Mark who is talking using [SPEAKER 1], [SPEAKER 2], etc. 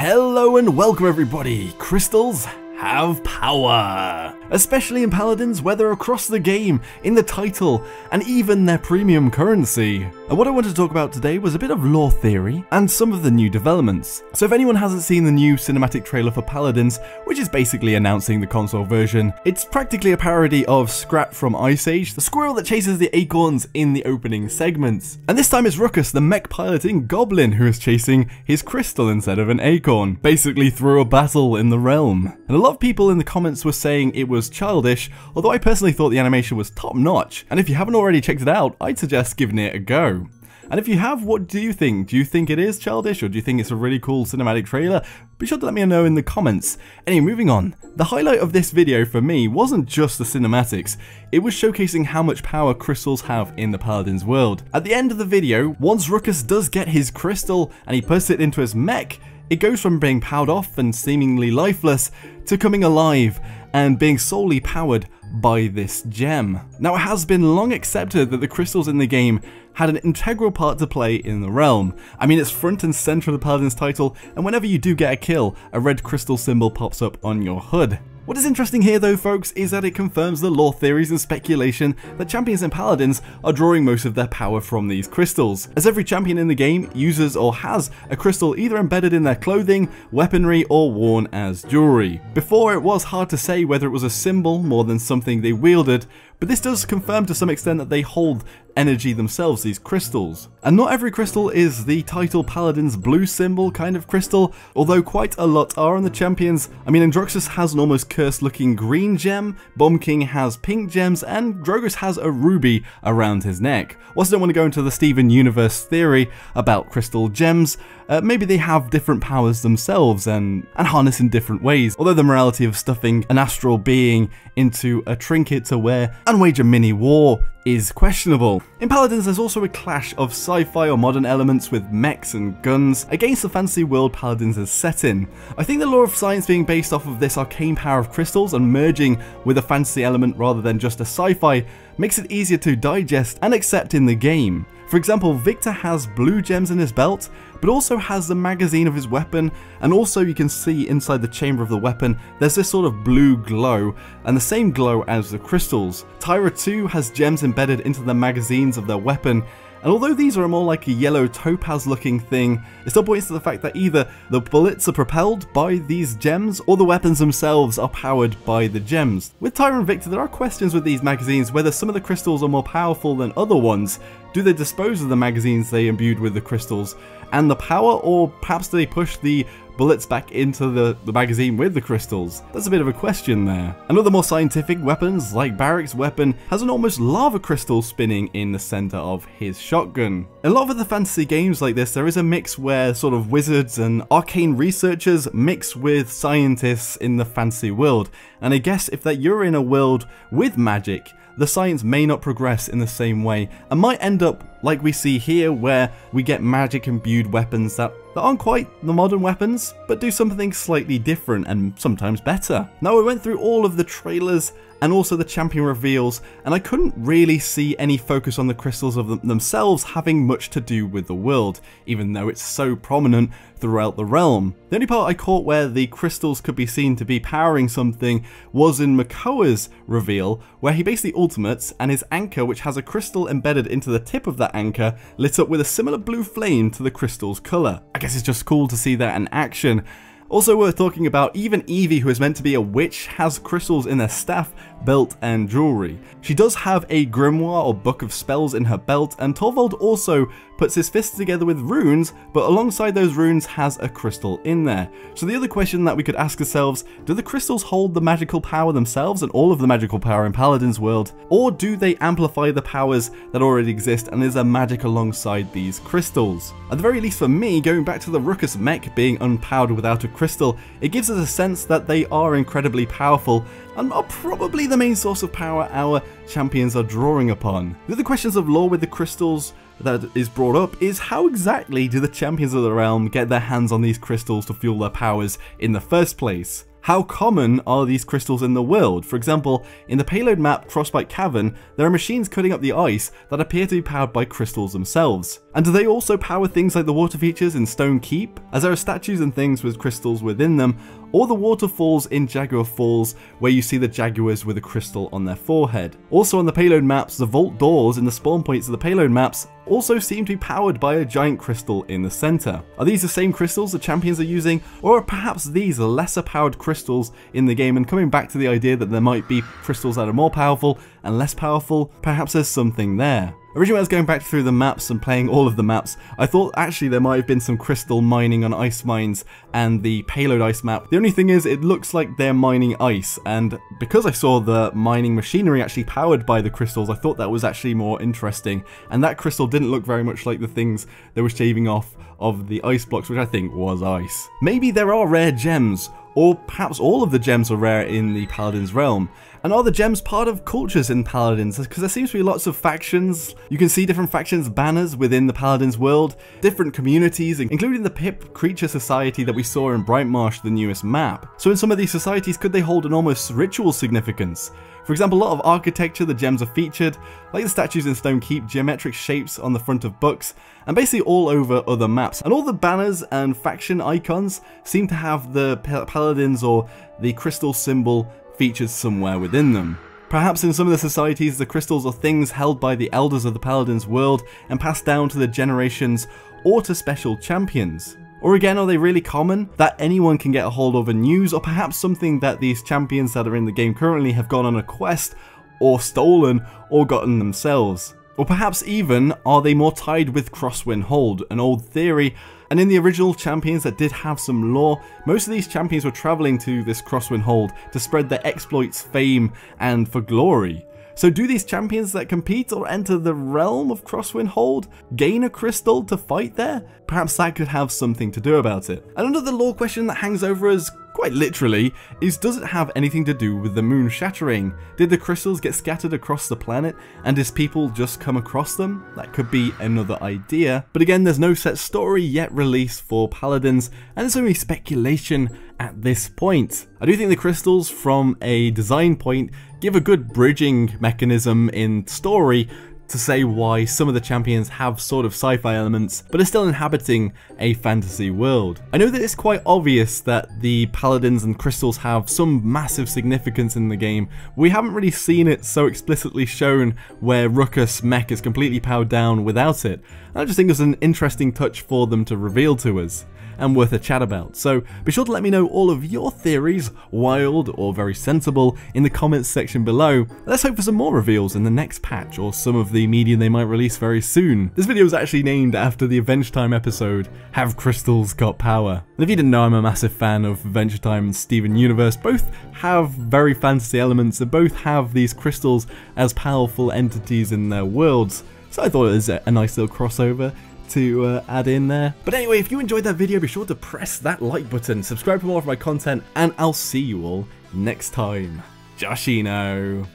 [SPEAKER 1] Hello and welcome everybody! Crystals have power! Especially in Paladins, where they're across the game, in the title, and even their premium currency. And what I wanted to talk about today was a bit of lore theory, and some of the new developments. So if anyone hasn't seen the new cinematic trailer for Paladins, which is basically announcing the console version, it's practically a parody of Scrat from Ice Age, the squirrel that chases the acorns in the opening segments. And this time it's Ruckus, the mech piloting goblin, who is chasing his crystal instead of an acorn, basically through a battle in the realm. And a lot of people in the comments were saying it was childish, although I personally thought the animation was top notch, and if you haven't already checked it out, I'd suggest giving it a go. And if you have, what do you think? Do you think it is childish, or do you think it's a really cool cinematic trailer? Be sure to let me know in the comments. Anyway, moving on. The highlight of this video for me wasn't just the cinematics, it was showcasing how much power crystals have in the Paladins world. At the end of the video, once Ruckus does get his crystal and he puts it into his mech, it goes from being powered off and seemingly lifeless to coming alive and being solely powered by this gem. Now, it has been long accepted that the crystals in the game had an integral part to play in the realm. I mean, it's front and center of the Paladins title, and whenever you do get a kill, a red crystal symbol pops up on your HUD. What is interesting here though, folks, is that it confirms the lore theories and speculation that champions and paladins are drawing most of their power from these crystals, as every champion in the game uses or has a crystal either embedded in their clothing, weaponry, or worn as jewelry. Before, it was hard to say whether it was a symbol more than something they wielded, but this does confirm to some extent that they hold energy themselves, these crystals. And not every crystal is the title Paladin's blue symbol kind of crystal, although quite a lot are on the champions. I mean, Androxus has an almost cursed looking green gem, Bomb King has pink gems, and Drogus has a ruby around his neck. Whilst I don't want to go into the Steven Universe theory about crystal gems, maybe they have different powers themselves and harness in different ways, although the morality of stuffing an astral being into a trinket to wear and wage a mini war is questionable. In Paladins, there's also a clash of sci-fi or modern elements with mechs and guns against the fantasy world Paladins is set in. I think the lore of science being based off of this arcane power of crystals and merging with a fantasy element rather than just a sci-fi makes it easier to digest and accept in the game. For example, Victor has blue gems in his belt, but also has the magazine of his weapon, and also you can see inside the chamber of the weapon there's this sort of blue glow, and the same glow as the crystals. Tyra too has gems embedded into the magazines of their weapon, and although these are more like a yellow topaz looking thing, it still points to the fact that either the bullets are propelled by these gems or the weapons themselves are powered by the gems. With Tyra and Victor, there are questions with these magazines whether some of the crystals are more powerful than other ones. Do they dispose of the magazines they imbued with the crystals and the power, or perhaps do they push the bullets back into the magazine with the crystals? That's a bit of a question there. Another more scientific weapons, like Barrick's weapon, has an almost lava crystal spinning in the center of his shotgun. In a lot of the fantasy games like this, there is a mix where sort of wizards and arcane researchers mix with scientists in the fantasy world, and I guess if that you're in a world with magic, the science may not progress in the same way and might end up like we see here, where we get magic imbued weapons that aren't quite the modern weapons, but do something slightly different and sometimes better. Now, I went through all of the trailers and also the champion reveals, and I couldn't really see any focus on the crystals of themselves having much to do with the world, even though it's so prominent throughout the realm. The only part I caught where the crystals could be seen to be powering something was in Makoa's reveal, where he basically ultimates and his anchor, which has a crystal embedded into the tip of that anchor, lit up with a similar blue flame to the crystal's colour. I guess it's just cool to see that in action. Also worth talking about, even Evie, who is meant to be a witch, has crystals in her staff, belt, and jewelry. She does have a grimoire or book of spells in her belt, and Torvald also puts his fists together with runes, but alongside those runes has a crystal in there. So the other question that we could ask ourselves, do the crystals hold the magical power themselves and all of the magical power in Paladin's world, or do they amplify the powers that already exist, and is there magic alongside these crystals? At the very least for me, going back to the Ruckus mech being unpowered without a crystal, it gives us a sense that they are incredibly powerful and are probably the main source of power our champions are drawing upon. The other questions of lore with the crystals that is brought up is, how exactly do the champions of the realm get their hands on these crystals to fuel their powers in the first place? How common are these crystals in the world? For example, in the payload map Frostbite Cavern, there are machines cutting up the ice that appear to be powered by crystals themselves. And do they also power things like the water features in Stone Keep, as there are statues and things with crystals within them, or the waterfalls in Jaguar Falls, where you see the jaguars with a crystal on their forehead. Also on the payload maps, the vault doors in the spawn points of the payload maps also seem to be powered by a giant crystal in the center. Are these the same crystals the champions are using, or are perhaps these lesser powered crystals in the game? And coming back to the idea that there might be crystals that are more powerful and less powerful, perhaps there's something there. Originally, when I was going back through the maps and playing all of the maps, I thought actually there might have been some crystal mining on ice mines and the payload ice map. The only thing is, it looks like they're mining ice, and because I saw the mining machinery actually powered by the crystals, I thought that was actually more interesting, and that crystal didn't look very much like the things they were shaving off of the ice blocks, which I think was ice. Maybe there are rare gems, or perhaps all of the gems are rare in the Paladins realm. And are the gems part of cultures in Paladins? Because there seems to be lots of factions. You can see different factions banners within the Paladins world, different communities, including the Pip Creature Society that we saw in Brightmarsh, the newest map. So in some of these societies, could they hold an almost ritual significance? For example, a lot of architecture, the gems are featured, like the statues in Stone Keep, geometric shapes on the front of books, and basically all over other maps. And all the banners and faction icons seem to have the Paladins or the crystal symbol featured somewhere within them. Perhaps in some of the societies, the crystals are things held by the elders of the Paladins world and passed down to the generations or to special champions. Or again, are they really common, that anyone can get a hold of and use, or perhaps something that these champions that are in the game currently have gone on a quest, or stolen, or gotten themselves? Or perhaps even, are they more tied with Crosswind Hold, an old theory? And in the original champions that did have some lore, most of these champions were travelling to this Crosswind Hold to spread their exploits, fame, and for glory. So do these champions that compete or enter the realm of Crosswind Hold gain a crystal to fight there? Perhaps that could have something to do about it. And another lore question that hangs over us, quite literally, is does it have anything to do with the moon shattering? Did the crystals get scattered across the planet and did people just come across them? That could be another idea. But again, there's no set story yet released for Paladins, and it's only speculation at this point. I do think the crystals, from a design point, give a good bridging mechanism in story to say why some of the champions have sort of sci-fi elements, but are still inhabiting a fantasy world. I know that it's quite obvious that the Paladins and crystals have some massive significance in the game. We haven't really seen it so explicitly shown where Ruckus Mech is completely powered down without it. I just think it's an interesting touch for them to reveal to us, and worth a chat about. So be sure to let me know all of your theories, wild or very sensible, in the comments section below. Let's hope for some more reveals in the next patch, or some of the media they might release very soon. This video is actually named after the Adventure Time episode, Have Crystals Got Power? And if you didn't know, I'm a massive fan of Adventure Time and Steven Universe. Both have very fantasy elements, and both have these crystals as powerful entities in their worlds. So I thought it was a nice little crossover to add in there. But anyway, if you enjoyed that video, be sure to press that like button, subscribe for more of my content, and I'll see you all next time. Joshino.